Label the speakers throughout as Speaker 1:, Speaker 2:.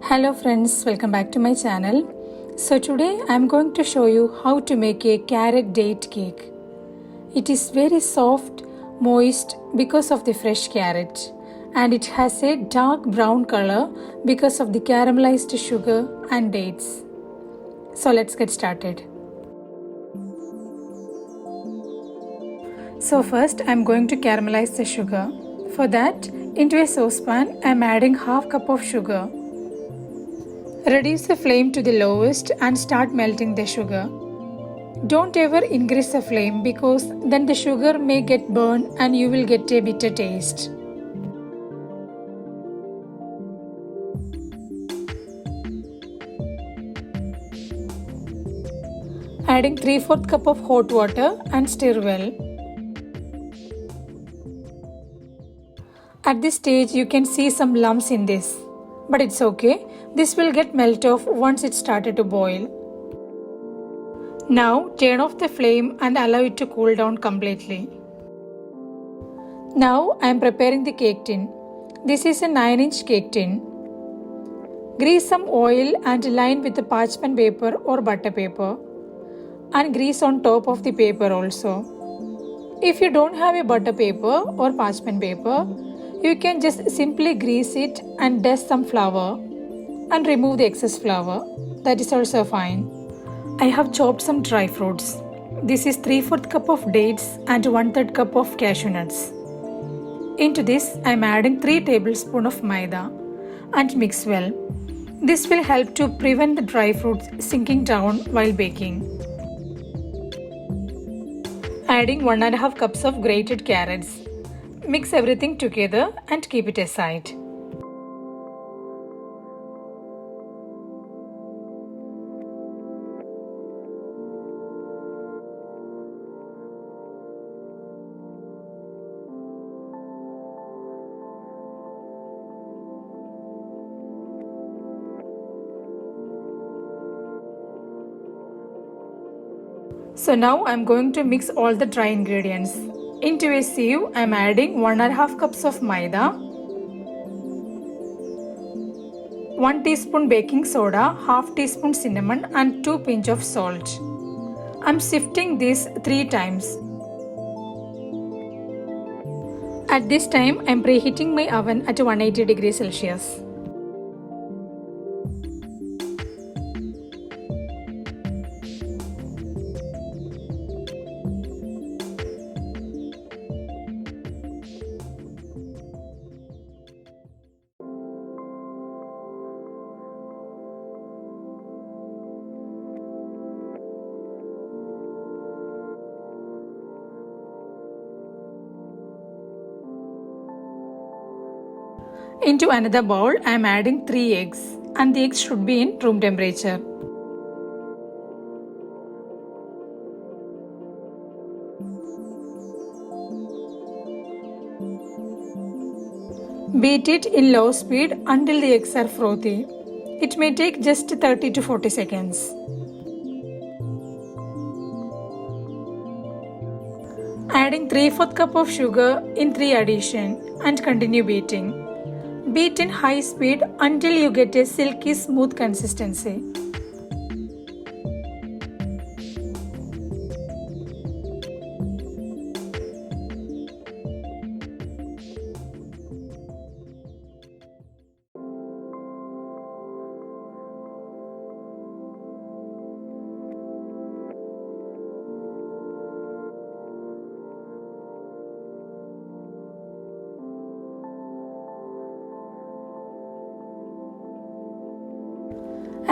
Speaker 1: Hello friends, welcome back to my channel. So today I am going to show you how to make a carrot date cake. It is very soft, moist because of the fresh carrot, and it has a dark brown color because of the caramelized sugar and dates. So let's get started. So first I am going to caramelize the sugar. For that, into a saucepan I am adding half cup of sugar. Reduce the flame to the lowest and start melting the sugar. Don't ever increase the flame because then the sugar may get burned and you will get a bitter taste. Adding 3/4 cup of hot water and stir well. At this stage you can see some lumps in this, but it's okay. This will get melt off once it started to boil. Now turn off the flame and allow it to cool down completely. Now I am preparing the cake tin. This is a 9-inch cake tin. Grease some oil and line with the parchment paper or butter paper, and grease on top of the paper also. If you don't have a butter paper or parchment paper, you can just simply grease it and dust some flour and remove the excess flour. That is also fine. I have chopped some dry fruits. This is 3/4 cup of dates and 1/3 cup of cashew nuts. Into this I am adding 3 tablespoons of maida and mix well. This will help to prevent the dry fruits sinking down while baking. Adding 1.5 cups of grated carrots. Mix everything together and keep it aside. So now I am going to mix all the dry ingredients. Into a sieve I am adding 1.5 cups of maida, 1 teaspoon baking soda, half teaspoon cinnamon and 2 pinch of salt. I am sifting this 3 times. At this time I am preheating my oven at 180 degrees Celsius. Into another bowl I am adding 3 eggs, and the eggs should be in room temperature. Beat it in low speed until the eggs are frothy. It may take just 30 to 40 seconds. Adding 3/4 cup of sugar in 3 addition and continue beating. Beat in high speed until you get a silky smooth consistency.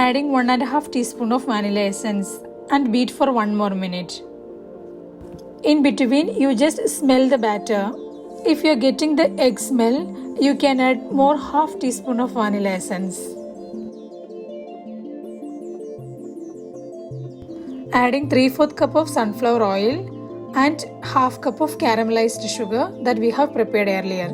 Speaker 1: Adding 1.5 teaspoon of vanilla essence and beat for 1 more minute. In between you just smell the batter. If you are getting the egg smell, you can add more half teaspoon of vanilla essence. Adding 3/4 cup of sunflower oil and half cup of caramelized sugar that we have prepared earlier.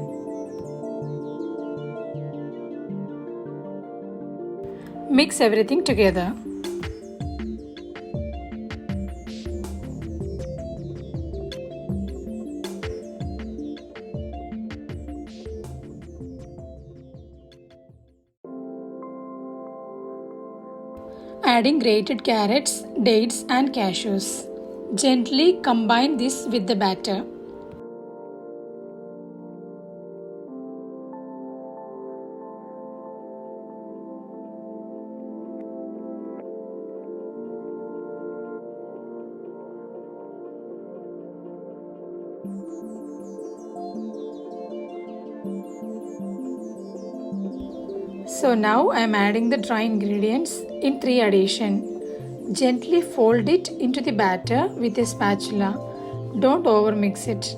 Speaker 1: Mix everything together. adding grated carrots, dates and cashews. Gently combine this with the batter. So now I am adding the dry ingredients in 3 addition. Gently fold it into the batter with a spatula. Don't overmix it.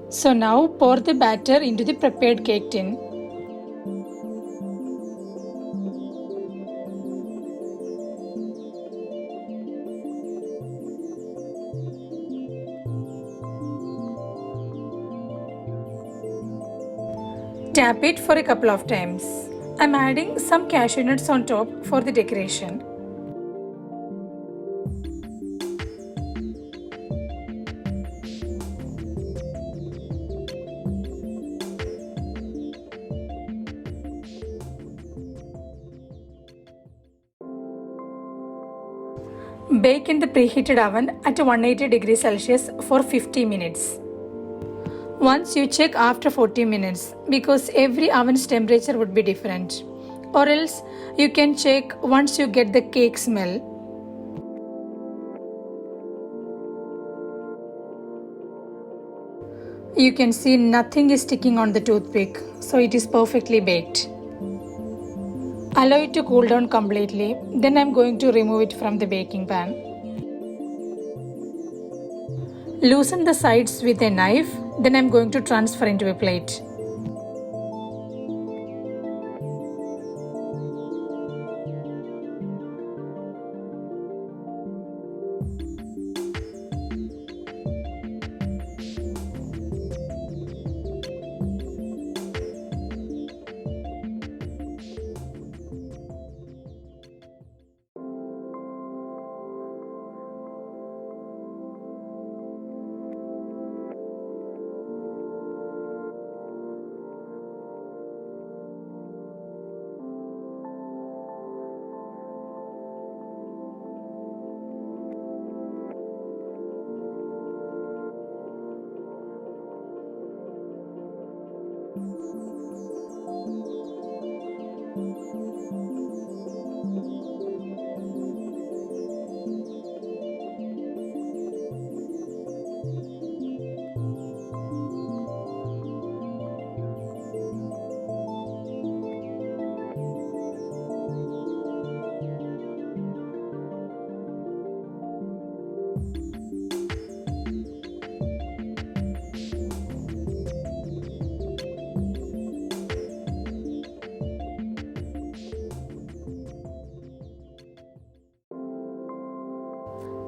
Speaker 1: So now pour the batter into the prepared cake tin. Tap it for a couple of times. I'm adding some cashew nuts on top for the decoration. Bake in the preheated oven at 180 degrees Celsius for 50 minutes. Once you check after 40 minutes because every oven's temperature would be different. Or else you can check once you get the cake smell. You can see nothing is sticking on the toothpick, so it is perfectly baked. Allow it to cool down completely, then I am going to remove it from the baking pan. Loosen the sides with a knife, then I am going to transfer into a plate.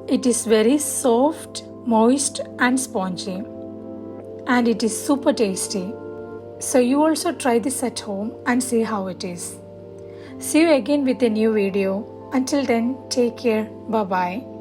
Speaker 1: It is very soft, moist and spongy, and it is super tasty. So you also try this at home and see how it is. See you again with a new video. Until then, take care. Bye bye.